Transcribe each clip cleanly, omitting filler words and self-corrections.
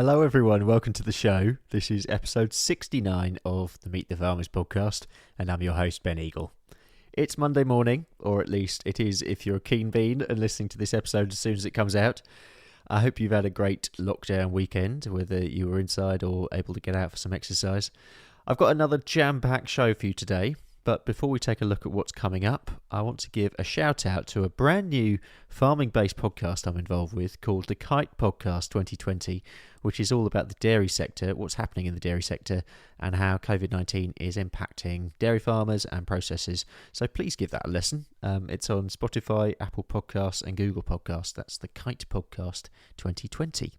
Hello, everyone. Welcome to the show. This is episode 69 of the Meet the Farmers podcast, and I'm your host, Ben Eagle. It's Monday morning, or at least it is if you're a keen bean and listening to this episode as soon as it comes out. I hope you've had a great lockdown weekend, whether you were inside or able to get out for some exercise. I've got another jam-packed show for you today. But before we take a look at what's coming up, I want to give a shout out to a brand new farming-based podcast I'm involved with called the Kite Podcast 2020, which is all about the dairy sector, what's happening in the dairy sector, and how COVID-19 is impacting dairy farmers and processors. So please give that a listen. It's on Spotify, Apple Podcasts, and Google Podcasts. That's the Kite Podcast 2020.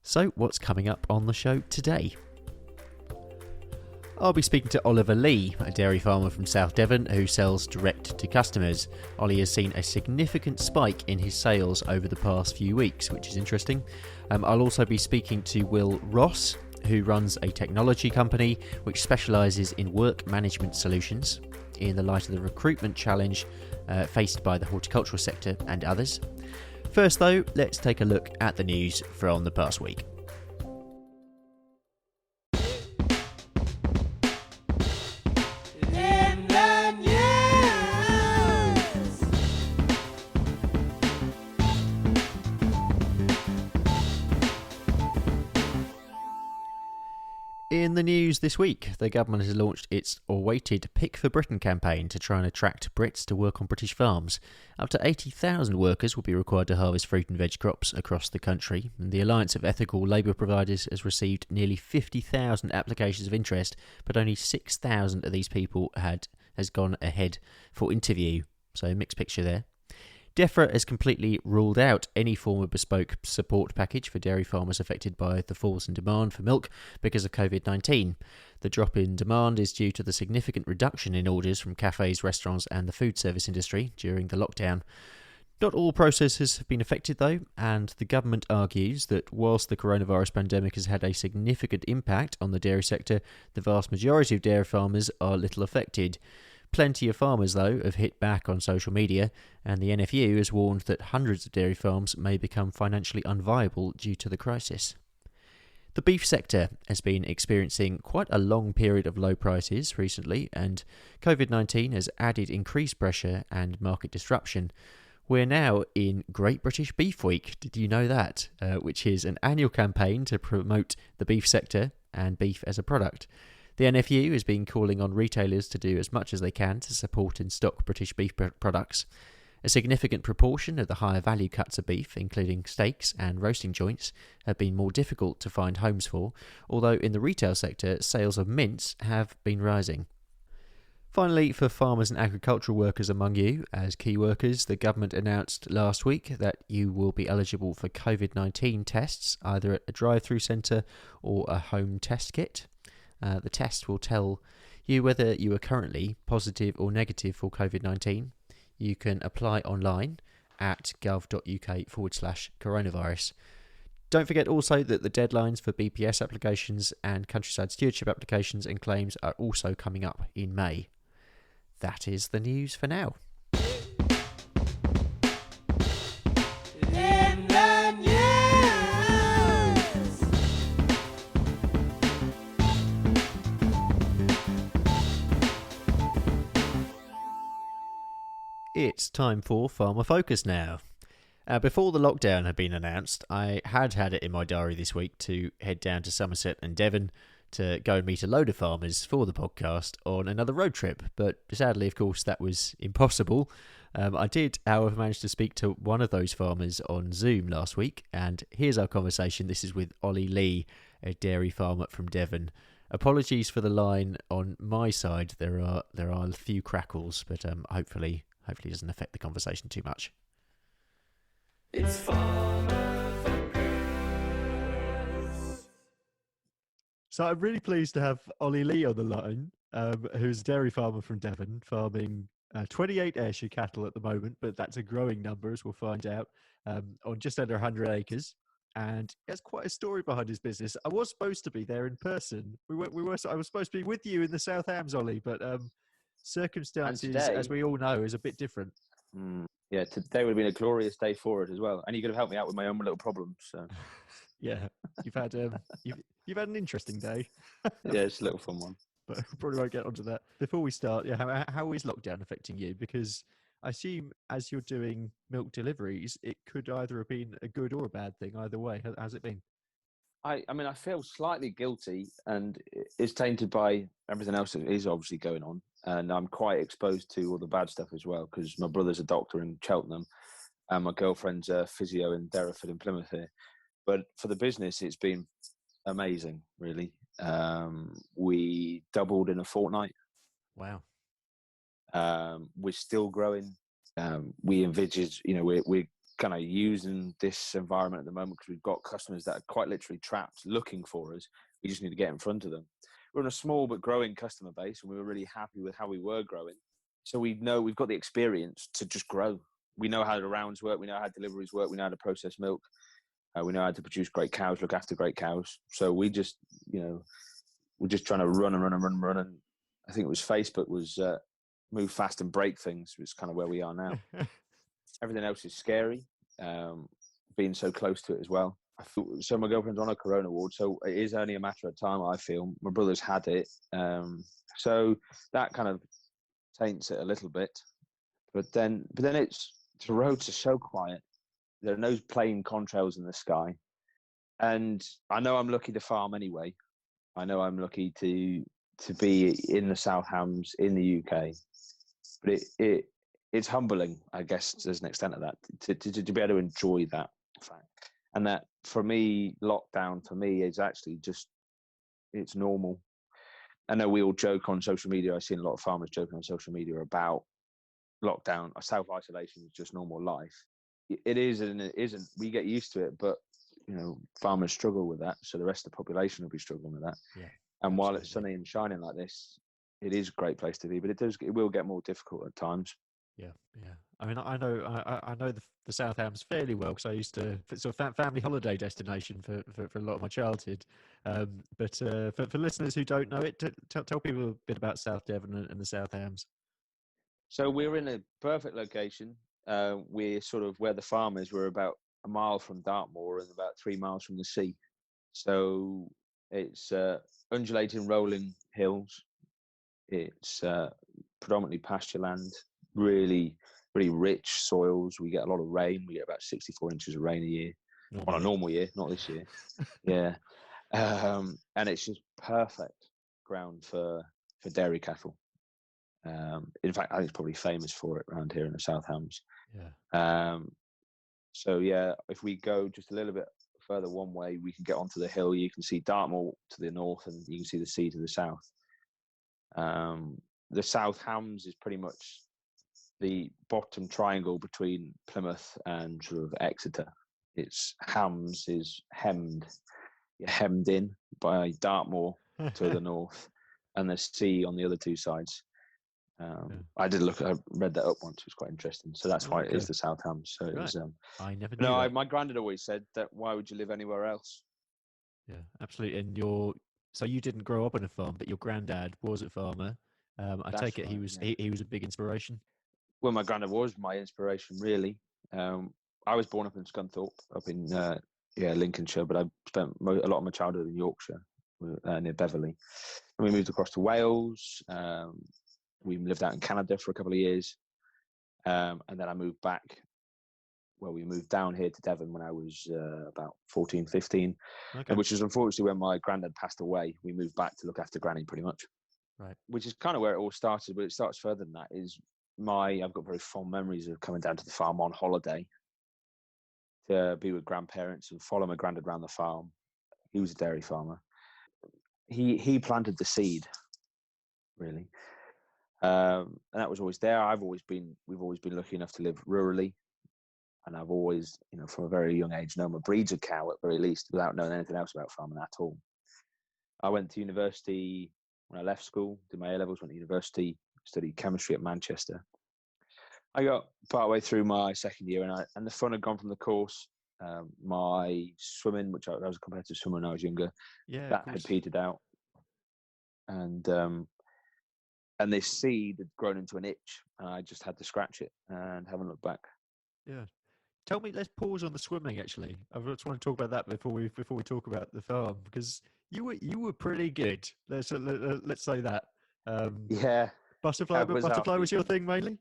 So what's coming up on the show today? I'll be speaking to Oliver Lee, a dairy farmer from South Devon who sells direct to customers. Ollie has seen a significant spike in his sales over the past few weeks, which is interesting. I'll also be speaking to Will Ross, who runs a technology company which specialises in work management solutions in the light of the recruitment challenge faced by the horticultural sector and others. First though, let's take a look at the news from the past week. In the news this week, the government has launched its awaited Pick for Britain campaign to try and attract Brits to work on British farms. Up to 80,000 workers will be required to harvest fruit and veg crops across the country, and the Alliance of Ethical Labour Providers has received nearly 50,000 applications of interest, but only 6,000 of these people has gone ahead for interview. So mixed picture there. DEFRA has completely ruled out any form of bespoke support package for dairy farmers affected by the falls in demand for milk because of COVID-19. The drop in demand is due to the significant reduction in orders from cafes, restaurants and the food service industry during the lockdown. Not all processors have been affected though, and the government argues that whilst the coronavirus pandemic has had a significant impact on the dairy sector, the vast majority of dairy farmers are little affected. Plenty of farmers, though, have hit back on social media, and the NFU has warned that hundreds of dairy farms may become financially unviable due to the crisis. The beef sector has been experiencing quite a long period of low prices recently, and COVID-19 has added increased pressure and market disruption. We're now in Great British Beef Week, did you know that? Which is an annual campaign to promote the beef sector and beef as a product. The NFU has been calling on retailers to do as much as they can to support and stock British beef products. A significant proportion of the higher value cuts of beef, including steaks and roasting joints, have been more difficult to find homes for, although in the retail sector, sales of mince have been rising. Finally, for farmers and agricultural workers among you, as key workers, the government announced last week that you will be eligible for COVID-19 tests, either at a drive-through centre or a home test kit. The test will tell you whether you are currently positive or negative for COVID-19. You can apply online at gov.uk/coronavirus. Don't forget also that the deadlines for BPS applications and countryside stewardship applications and claims are also coming up in May. That is the news for now. It's time for Farmer Focus now. Before the lockdown had been announced, I had it in my diary this week to head down to Somerset and Devon to go and meet a load of farmers for the podcast on another road trip. But sadly, of course, that was impossible. I did, however, manage to speak to one of those farmers on Zoom last week. And here's our conversation. This is with Ollie Lee, a dairy farmer from Devon. Apologies for the line on my side. There are a few crackles, but hopefully it doesn't affect the conversation too much. It's Farmer Focus. So I'm really pleased to have Ollie Lee on the line, who's a dairy farmer from Devon, farming 28 Ayrshire cattle at the moment, but that's a growing number, as we'll find out, on just under 100 acres. And he has quite a story behind his business. I was supposed to be there in person. I was supposed to be with you in the South Hams, Ollie, but circumstances, today, as we all know, is a bit different. Yeah, today would have been a glorious day for it as well. And you could have helped me out with my own little problems. So. Yeah, you've had you've had an interesting day, Yeah, it's a little fun one. but we probably won't get onto that. Before we start, yeah, how is lockdown affecting you? Because I assume as you're doing milk deliveries, it could either have been a good or a bad thing. Either way, how's it been? I mean, I feel slightly guilty, and it's tainted by everything else that is obviously going on. And I'm quite exposed to all the bad stuff as well, because my brother's a doctor in Cheltenham, and my girlfriend's a physio in Derriford in Plymouth here. But for the business, it's been amazing, really. We doubled in a fortnight. Wow. We're still growing. We envisage, we're kind of using this environment at the moment because we've got customers that are quite literally trapped looking for us. We just need to get in front of them. We're on a small but growing customer base, and we were really happy with how we were growing. So we know we've got the experience to just grow. We know how the rounds work. We know how deliveries work. We know how to process milk. We know how to produce great cows, look after great cows. So we just, we're just trying to run and run and run and run. And I think it was Facebook was move fast and break things, which is kind of where we are now. Everything else is scary, being so close to it as well. So my girlfriend's on a corona ward, so it is only a matter of time, I feel. My brother's had it. So that kind of taints it a little bit. But then the roads are so quiet. There are no plane contrails in the sky. And I know I'm lucky to farm anyway. I know I'm lucky to be in the South Hams in the UK. But it's humbling, I guess, there's an extent of that, to be able to enjoy that fact. And that, for me, lockdown, for me, is actually just, it's normal. I know we all joke on social media. I've seen a lot of farmers joking on social media about lockdown or self-isolation is just normal life. It is and it isn't. We get used to it, but farmers struggle with that, so the rest of the population will be struggling with that. Yeah. And while it's sunny and shining like this, it is a great place to be, but it will get more difficult at times. Yeah, yeah. I mean, I know the South Hams fairly well because I used to sort of family holiday destination for a lot of my childhood. But for listeners who don't know it, tell people a bit about South Devon and the South Hams. So we're in a perfect location. We're sort of where the farm is. We're about a mile from Dartmoor and about 3 miles from the sea. So it's undulating, rolling hills. It's predominantly pasture land, really, really rich soils. We get a lot of rain. We get about 64 inches of rain a year. On a normal year, not this year. Yeah. And it's just perfect ground for dairy cattle. In fact, I think it's probably famous for it around here in the South Hams. Yeah. So yeah, if we go just a little bit further one way, we can get onto the hill. You can see Dartmoor to the north, and you can see the sea to the south. The South Hams is pretty much the bottom triangle between Plymouth and sort of Exeter. It's Hams is hemmed. You're hemmed in by Dartmoor to the north, and the sea on the other two sides. I read that up once. It was quite interesting. So that's why it is the South Hams. So it was. I never knew. No, my granddad always said that. Why would you live anywhere else? Yeah, absolutely. And so you didn't grow up on a farm, but your granddad was a farmer. I take it he was a big inspiration. Well, my granddad was my inspiration, really. I was born up in Scunthorpe, up in Lincolnshire, but I spent a lot of my childhood in Yorkshire, near Beverley. And we moved across to Wales. We lived out in Canada for a couple of years, and then I moved back. Well, we moved down here to Devon when I was about 14, 15, which is unfortunately when my granddad passed away. We moved back to look after Granny, pretty much. Right. Which is kind of where it all started, but it starts further than that. I've got very fond memories of coming down to the farm on holiday to be with grandparents and follow my granddad around the farm. He was a dairy farmer. He planted the seed, really. And that was always there. We've always been lucky enough to live rurally. And I've always, from a very young age, known my breeds of cow at very least, without knowing anything else about farming at all. I went to university when I left school, did my A-levels, went to university, studied chemistry at Manchester. I got partway through my second year, and the fun had gone from the course. My swimming, which I was a competitive swimmer when I was younger, that had petered out. And this seed had grown into an itch, and I just had to scratch it and haven't looked back. Yeah. tell me. Let's pause on the swimming. Actually, I just want to talk about that before we talk about the farm, because you were pretty good. Let's say that. Um, Yeah, that was butterfly after. was your thing mainly.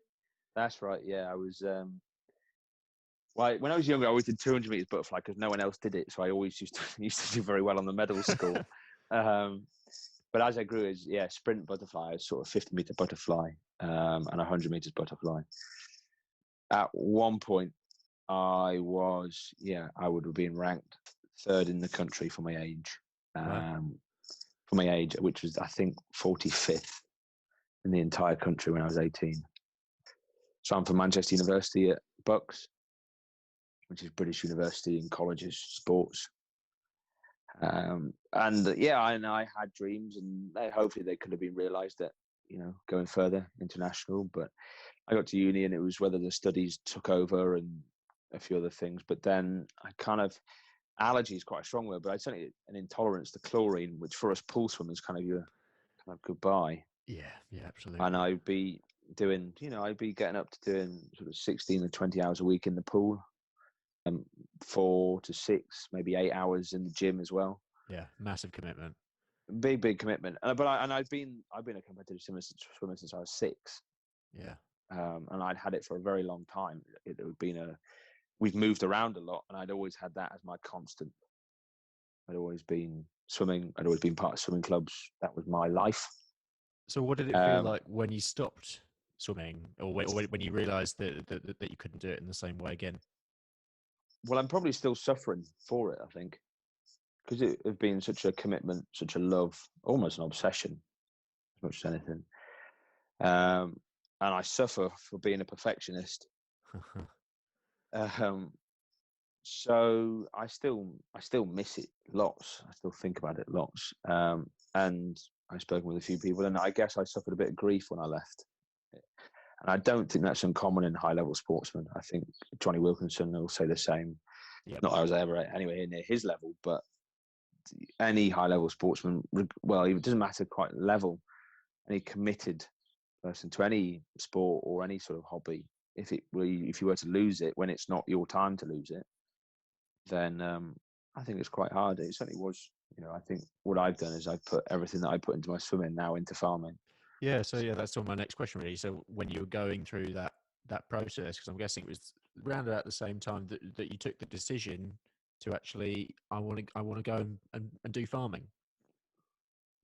That's right. Yeah, I was. Well, when I was younger, I always did 200 meters butterfly because no one else did it. So I always used to used to do very well on the medal score. Um, but as I grew, is yeah, sprint butterfly, sort of 50-meter butterfly, and 100 meters butterfly. At one point, I would have been ranked third in the country for my age. Wow. For my age, which was I think 45th in the entire country when I was 18. So I'm from Manchester University at Bucks, which is British University in colleges sports. I had dreams, and hopefully they could have been realised that going further international. But I got to uni, and it was whether the studies took over and a few other things. But then I kind of allergy is quite a strong word, but I certainly an intolerance to chlorine, which for us pool swimmers kind of your kind of goodbye. Yeah, absolutely. And I'd be doing, I'd be getting up to doing sort of 16 to 20 hours a week in the pool. 4 to 6, maybe 8 hours in the gym as well. Yeah, massive commitment. Big commitment. I've been a competitive swimmer since I was 6. Yeah. And I'd had it for a very long time. It had been we've moved around a lot, and I'd always had that as my constant. I'd always been swimming. I'd always been part of swimming clubs. That was my life. So what did it feel like when you stopped swimming, or when you realised that you couldn't do it in the same way again? Well, I'm probably still suffering for it, I think, because it had been such a commitment, such a love, almost an obsession, as much as anything. And I suffer for being a perfectionist. So I still miss it lots. I still think about it lots. And I've spoken with a few people, and I guess I suffered a bit of grief when I left. And I don't think that's uncommon in high-level sportsmen. I think Johnny Wilkinson will say the same. Yep. Not that I was ever anywhere near his level, but any high-level sportsman, well, it doesn't matter quite level, any committed person to any sport or any sort of hobby, if you were to lose it when it's not your time to lose it, then I think it's quite hard. It certainly was. I think what I've done is I've put everything that I put into my swimming now into farming. Yeah, so that's on my next question really. So when you were going through that process, because I'm guessing it was around about the same time that you took the decision to actually, I want to go and do farming.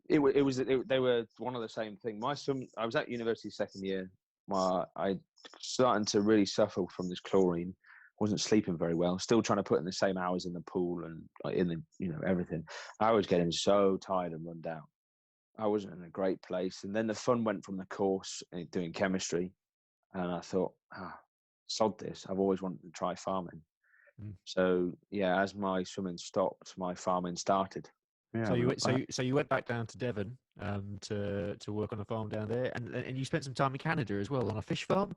They were one of the same thing. I was at university second year. I starting to really suffer from this chlorine. Wasn't sleeping very well. Still trying to put in the same hours in the pool and in the everything. I was getting so tired and run down. I wasn't in a great place. And then the fun went from the course doing chemistry, and I thought, sod this. I've always wanted to try farming. So yeah, as my swimming stopped, my farming started. Yeah, so you went back down to Devon to work on a farm down there, and you spent some time in Canada as well on a fish farm.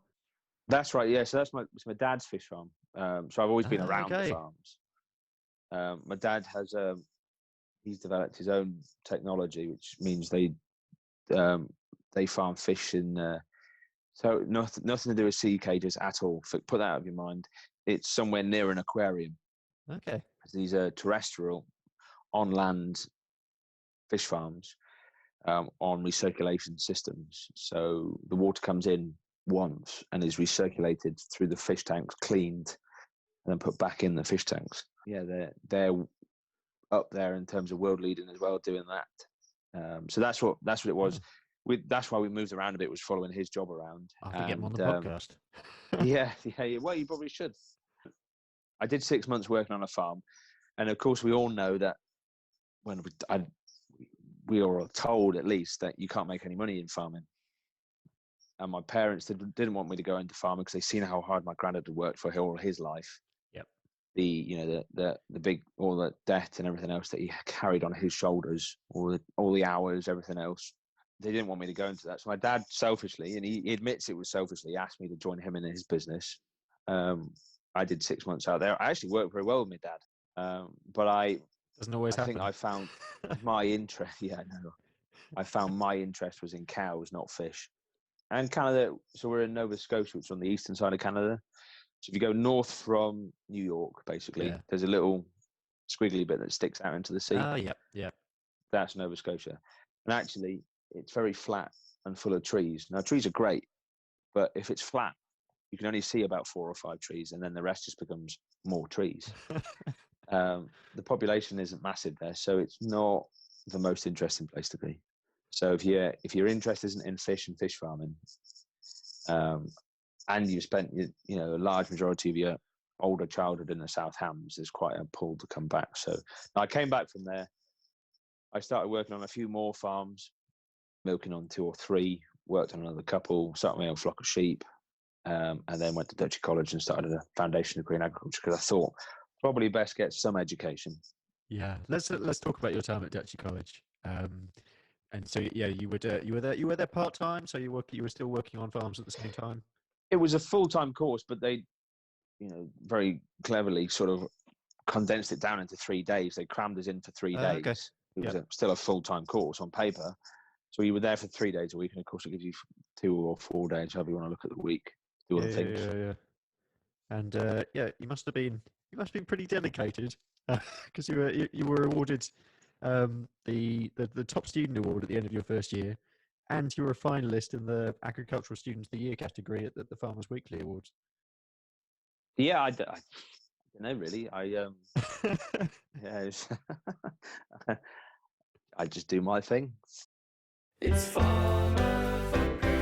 That's right. Yeah, so it's my dad's fish farm. So I've always been around the farms. My dad has he's developed his own technology, which means they farm fish in. So nothing to do with sea cages at all. Put that out of your mind. It's somewhere near an aquarium. Okay. These are terrestrial, on land fish farms on recirculation systems. So the water comes in once and is recirculated through the fish tanks, cleaned, and then put back in the fish tanks. Yeah, they're up there in terms of world leading as well, doing that. So that's what it was. That's why we moved around a bit. Was following his job around. I have to get him on the podcast. Yeah. Well, you probably should. I did 6 months working on a farm, and of course, we all know that when we are told at least that you can't make any money in farming. And my parents didn't want me to go into farming because they seen how hard my granddad had worked for all his life. Yep. The big, all the debt and everything else that he carried on his shoulders, all the hours, everything else. They didn't want me to go into that. So my dad selfishly, and he admits it was selfishly, asked me to join him in his business. I did 6 months out there. I actually worked very well with my dad. But doesn't always happen. I think I found my interest. Yeah, no. I found my interest was in cows, not fish. And Canada, so we're in Nova Scotia, which is on the eastern side of Canada. So if you go north from New York, basically, Yeah. there's a little squiggly bit that sticks out into the sea. Yeah. That's Nova Scotia. And actually, it's very flat and full of trees. Now, trees are great, but if it's flat, you can only see about 4 or 5 trees, and then the rest just becomes more trees. The population isn't massive there, so it's not the most interesting place to be. So if you're interested in fish and fish farming, and you spent a large majority of your older childhood in the South Hams, there's quite a pull to come back. So I came back from there. I started working on a few more farms, milking on 2 or 3, worked on another couple, started my own flock of sheep, and then went to Duchy College and started a foundation degree in agriculture because I thought probably best get some education. Yeah. Let's talk about your time at Duchy College. And so yeah, you were there part time. So you were still working on farms at the same time. It was a full-time course, but they, very cleverly sort of condensed it down into 3 days. They crammed us in for 3 days. Okay. It was still a full-time course on paper. So you were there for 3 days a week, and of course it gives you 2 or 4 days, however you want to look at the week, to do other things. Yeah. And you must have been pretty dedicated because you were awarded the top student award at the end of your first year, and you were a finalist in the Agricultural Student of the Year category at the Farmers Weekly Awards. Yeah, I don't know really. I just do my thing. It's Farmer Focus.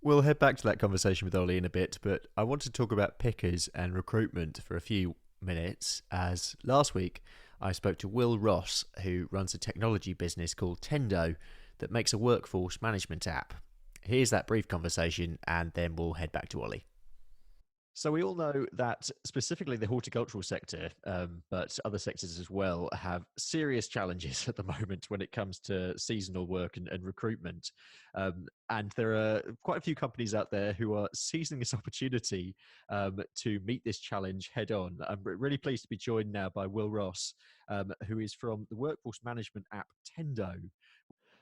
We'll head back to that conversation with Ollie in a bit, but I want to talk about pickers and recruitment for a few minutes, as last week I spoke to Will Ross, who runs a technology business called Tendo that makes a workforce management app. Here's that brief conversation, and then we'll head back to Ollie. So we all know that specifically the horticultural sector, but other sectors as well, have serious challenges at the moment when it comes to seasonal work and recruitment. And there are quite a few companies out there who are seizing this opportunity to meet this challenge head on. I'm really pleased to be joined now by Will Ross, who is from the workforce management app Tendo.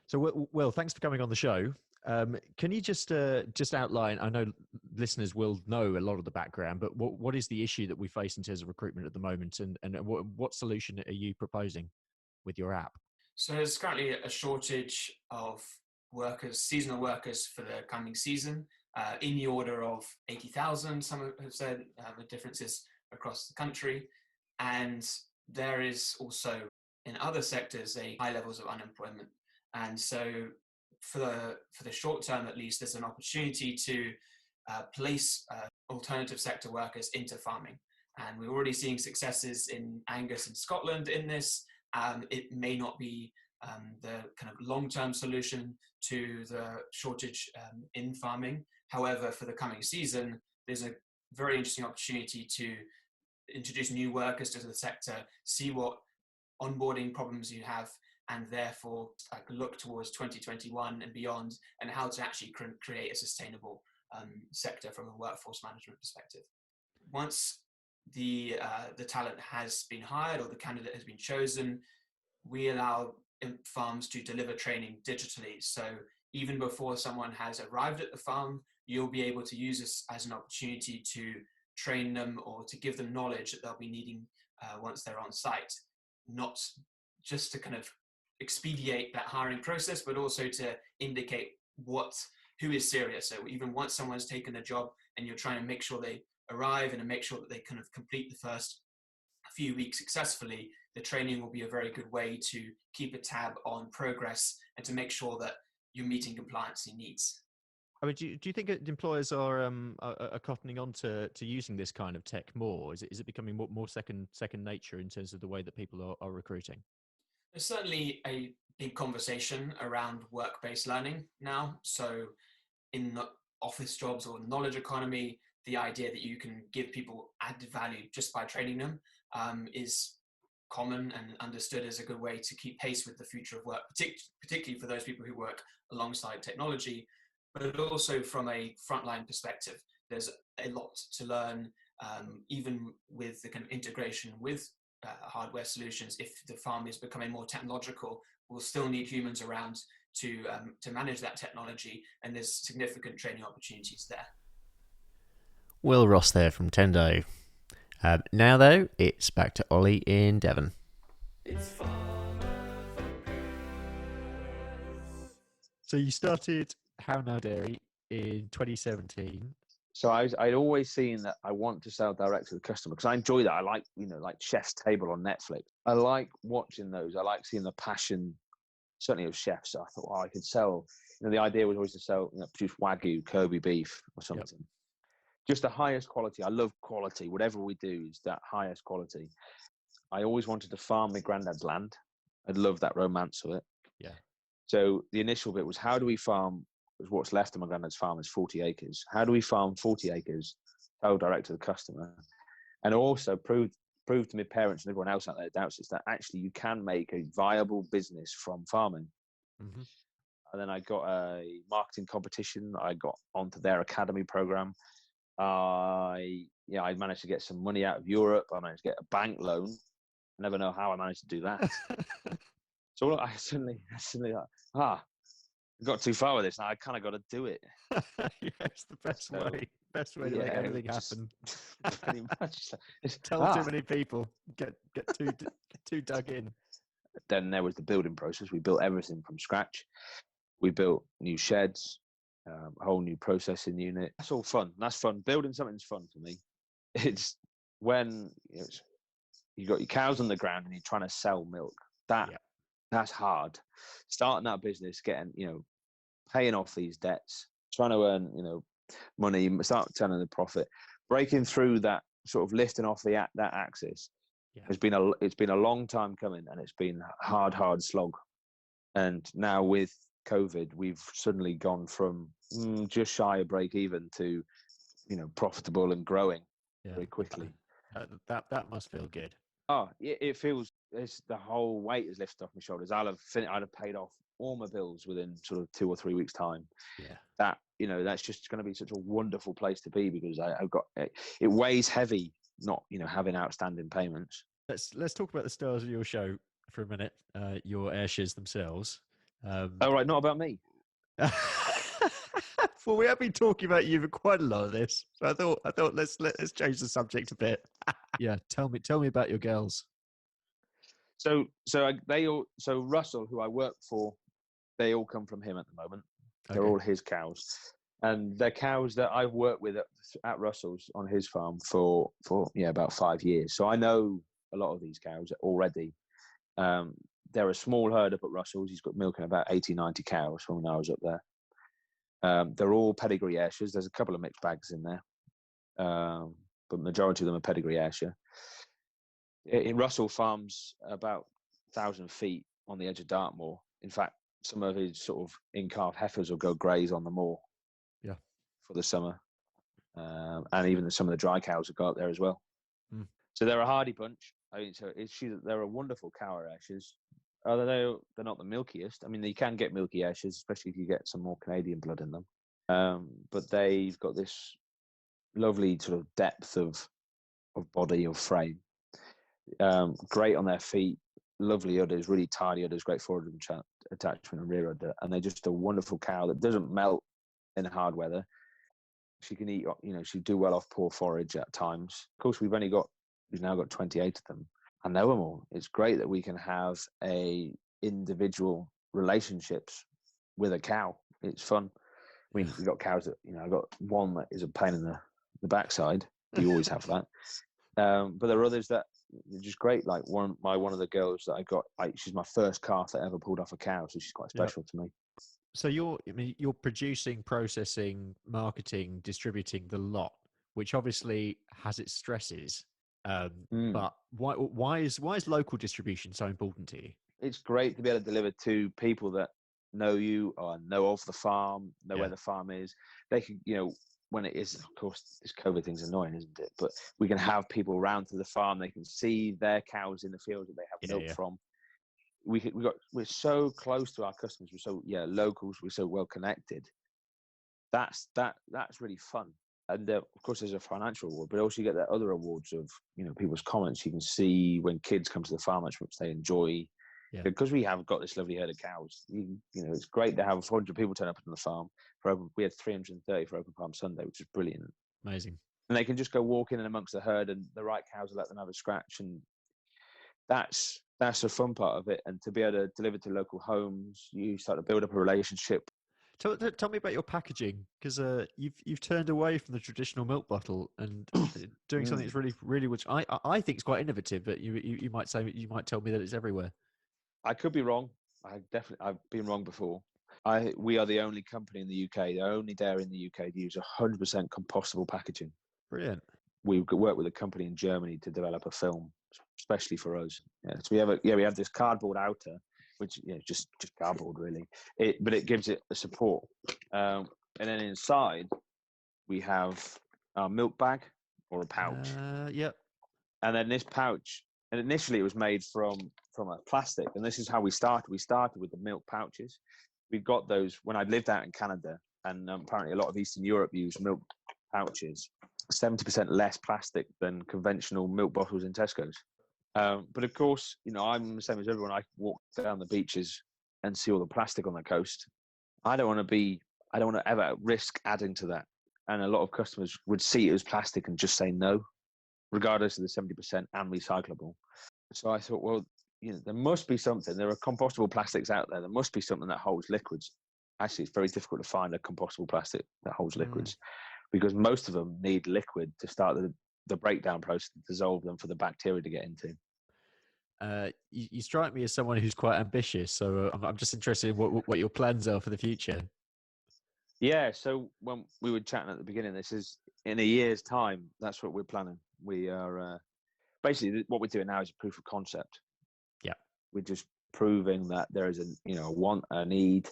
So, Will, thanks for coming on the show. Can you just outline? I know listeners will know a lot of the background, but what is the issue that we face in terms of recruitment at the moment, and what solution are you proposing with your app? So there's currently a shortage of workers, seasonal workers for the coming season, in the order of 80,000. Some have said the differences across the country, and there is also in other sectors a high levels of unemployment, and so for the short term at least, there's an opportunity to place alternative sector workers into farming, and we're already seeing successes in Angus and Scotland in this. It may not be the kind of long-term solution to the shortage in farming. However, for the coming season, there's a very interesting opportunity to introduce new workers to the sector, see what onboarding problems you have, and therefore look towards 2021 and beyond, and how to actually create a sustainable sector from a workforce management perspective. Once the talent has been hired or the candidate has been chosen, we allow farms to deliver training digitally. So even before someone has arrived at the farm, you'll be able to use this as an opportunity to train them or to give them knowledge that they'll be needing once they're on site, not just to kind of expedite that hiring process, but also to indicate who is serious. So even once someone's taken a job and you're trying to make sure they arrive and to make sure that they kind of complete the first few weeks successfully, the training will be a very good way to keep a tab on progress and to make sure that you're meeting compliance needs. I mean, do you think that employers are cottoning on to using this kind of tech more? Is it becoming more second nature in terms of the way that people are recruiting? There's certainly a big conversation around work-based learning now. So in the office jobs or knowledge economy, the idea that you can give people added value just by training them is common and understood as a good way to keep pace with the future of work, particularly for those people who work alongside technology. But also from a frontline perspective, there's a lot to learn, even with the kind of integration with hardware solutions. If the farm is becoming more technological, we'll still need humans around to manage that technology, and there's significant training opportunities there. Will Ross there from Tendo. Now, though, it's back to Ollie in Devon. It's Farmer So you started How Now Dairy in 2017. So I'd always seen that I want to sell direct to the customer because I enjoy that. I like, like Chef's Table on Netflix. I like watching those. I like seeing the passion, certainly of chefs. So I thought, I could sell. The idea was always to sell, produce Wagyu, Kobe beef or something. Yep. Just the highest quality. I love quality. Whatever we do is that highest quality. I always wanted to farm my granddad's land. I'd love that romance of it. Yeah. So the initial bit was, how do we farm? What's left of my granddad's farm is 40 acres. How do we farm 40 acres, sell direct to the customer, and also prove to my parents and everyone else out there that doubts it, that actually you can make a viable business from farming. Mm-hmm. And then I got a marketing competition. I got onto their academy program. I managed to get some money out of Europe. I managed to get a bank loan. I never know how I managed to do that. So I suddenly got too far with this. Now I kind of got to do it. It's the best way to make everything happen. Pretty much. Tell too many people. Get too dug in. Then there was the building process. We built everything from scratch. We built new sheds, a whole new processing unit. That's all fun. That's fun. Building something's fun for me. It's when you got your cows on the ground and you're trying to sell milk. That's hard. Starting that business, getting, paying off these debts, trying to earn, money, start turning the profit, breaking through that sort of lifting off that axis. Yeah. It's been a long time coming, and it's been hard slog. And now with COVID, we've suddenly gone from just shy of break even to, profitable and growing very quickly. That must feel good. Oh, it feels the whole weight is lifted off my shoulders. I'd have paid off all my bills within sort of 2 or 3 weeks' time. Yeah. That's just going to be such a wonderful place to be, because I've got it weighs heavy not having outstanding payments. Let's talk about the stars of your show for a minute. Your Ayrshires themselves. Oh right, not about me. Well, we have been talking about you for quite a lot of this. So I thought let's change the subject a bit. Yeah, tell me about your girls. So Russell, who I work for, they all come from him at the moment. Okay. They're all his cows, and they're cows that I've worked with at Russell's on his farm for about 5 years. So I know a lot of these cows already. They're a small herd up at Russell's. He's got milking about 80, 90 cows from when I was up there. They're all pedigree Ayrshires. There's a couple of mixed bags in there, but majority of them are pedigree Ayrshire. In Russell farms about 1,000 feet on the edge of Dartmoor. In fact, some of his sort of in-calf heifers will go graze on the moor for the summer. And even some of the dry cows will go up there as well. Mm. So they're a hardy bunch. I mean, they're a wonderful cow Ayrshires. They're not the milkiest. I mean, you can get milky Ayrshires, especially if you get some more Canadian blood in them. But they've got this lovely sort of depth of body, of frame. Great on their feet, lovely udders, really tidy udders, great forward attachment and rear udder, and they're just a wonderful cow that doesn't melt in hard weather. She can eat, she do well off poor forage at times. Of course, we've now got 28 of them. I know them all. It's great that we can have a individual relationships with a cow. It's fun. I mean, we've got cows that, I've got one that is a pain in the backside. We always have that. But there are others that are just great. Like one of the girls that I got, she's my first calf that ever pulled off a cow, so she's quite special to me. So you're producing, processing, marketing, distributing the lot, which obviously has its stresses. But why is local distribution so important to you? It's great to be able to deliver to people that know you or know of the farm, know where the farm is. They can, when it is, of course, this COVID thing's annoying, isn't it? But we can have people around to the farm. They can see their cows in the fields that they have milk from. We're so close to our customers. We're so locals. We're so well connected. That's really fun. And of course, there's a financial reward, but also you get the other awards of people's comments. You can see when kids come to the farm, which they enjoy. Yeah. Because we have got this lovely herd of cows. It's great to have 400 people turn up on the farm. We had 330 for Open Farm Sunday, which is brilliant. Amazing. and they can just go walk in and amongst the herd, and the right cows will let them have a scratch, and that's the fun part of it. And to be able to deliver to local homes, you start to build up a relationship. Tell me about your packaging, because you've turned away from the traditional milk bottle and doing something that's really which I think is quite innovative. But you might tell me that it's everywhere. I could be wrong. I've been wrong before. We are the only company in the UK, the only dairy in the UK to use 100% compostable packaging. Brilliant. We work with a company in Germany to develop a film, especially for us. Yeah, so we have this cardboard outer, which just cardboard really. But it gives it a support. And then inside we have our milk bag or a pouch. Yep. And then this pouch, and initially it was made from a plastic, and this is how we started. We started with the milk pouches. We got those when I lived out in Canada, and apparently a lot of Eastern Europe use milk pouches. 70% less plastic than conventional milk bottles in Tesco's. But of course, I'm the same as everyone. I walk down the beaches and see all the plastic on the coast. I don't want to ever risk adding to that. And a lot of customers would see it as plastic and just say no, regardless of the 70% and recyclable. So I thought, well, there must be something. There are compostable plastics out there. There must be something that holds liquids. Actually, it's very difficult to find a compostable plastic that holds liquids because most of them need liquid to start the breakdown process to dissolve them for the bacteria to get into. You strike me as someone who's quite ambitious, so I'm just interested in what your plans are for the future. Yeah, so when we were chatting at the beginning, this is in a year's time. That's what we're planning. We are basically what we're doing now is a proof of concept. Yeah, we're just proving that there is a want, a need,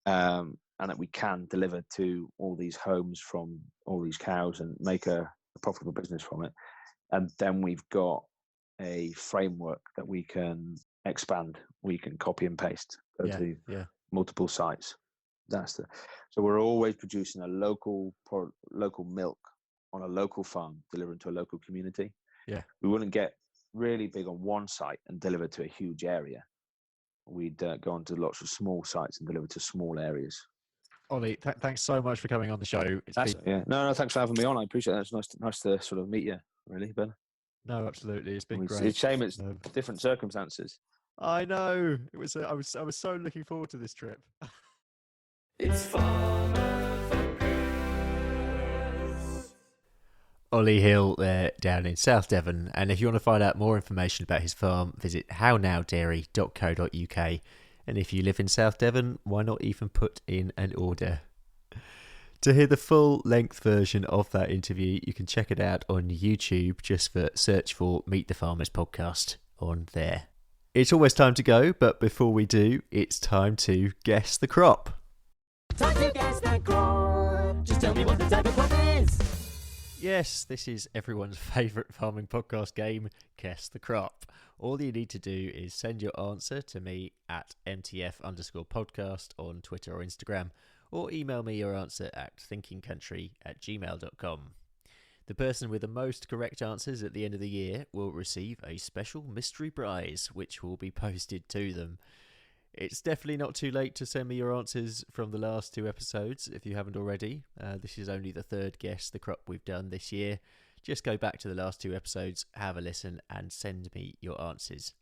and that we can deliver to all these homes from all these cows and make a profitable business from it. And then we've got a framework that we can expand. We can copy and paste, go to multiple sites. So we're always producing a local milk on a local farm, delivering to a local community. Yeah, we wouldn't get really big on one site and deliver to a huge area. We'd go on to lots of small sites and deliver to small areas. Ollie, thanks so much for coming on the show. No, thanks for having me on. I appreciate that. It's nice to sort of meet you, really, Ben. No, absolutely. It's been great. It's a shame it's different circumstances. I know. It was. I was so looking forward to this trip. It's Farmer Focus. Ollie Hill there down in South Devon, and if you want to find out more information about his farm, visit hownowdairy.co.uk. And if you live in South Devon, why not even put in an order? To hear the full length version of that interview, you can check it out on YouTube. Just search for Meet the Farmers podcast on there. It's almost time to go, but before we do, it's time to guess the crop. Time to guess the crop. Just tell me what the type of crop is. Yes, this is everyone's favourite farming podcast game, Guess the Crop. All you need to do is send your answer to me at mtf_podcast on Twitter or Instagram, or email me your answer at thinkingcountry@gmail.com. The person with the most correct answers at the end of the year will receive a special mystery prize, which will be posted to them. It's definitely not too late to send me your answers from the last two episodes if you haven't already. This is only the third Guess the Crop we've done this year. Just go back to the last two episodes, have a listen, and send me your answers.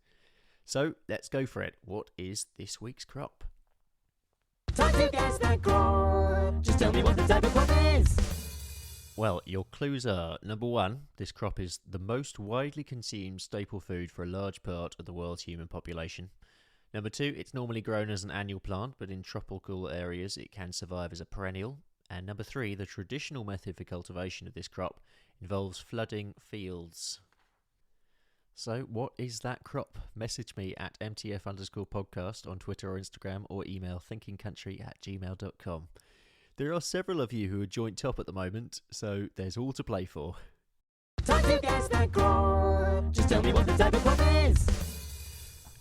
So let's go for it. What is this week's crop? Time to guess the crop. Just tell me what the type of crop is. Well, your clues are, number one, this crop is the most widely consumed staple food for a large part of the world's human population. Number two, it's normally grown as an annual plant, but in tropical areas it can survive as a perennial. And number three, the traditional method for cultivation of this crop involves flooding fields. So what is that crop? Message me at mtf_podcast on Twitter or Instagram, or email thinkingcountry@gmail.com. There are several of you who are joint top at the moment, so there's all to play for. Time to guess the crop. Just tell me what the type of crop is.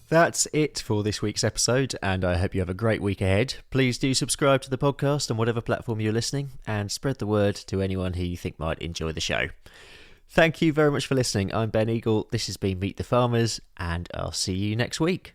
That's it for this week's episode, and I hope you have a great week ahead. Please do subscribe to the podcast on whatever platform you're listening, and spread the word to anyone who you think might enjoy the show. Thank you very much for listening. I'm Ben Eagle. This has been Meet the Farmers, and I'll see you next week.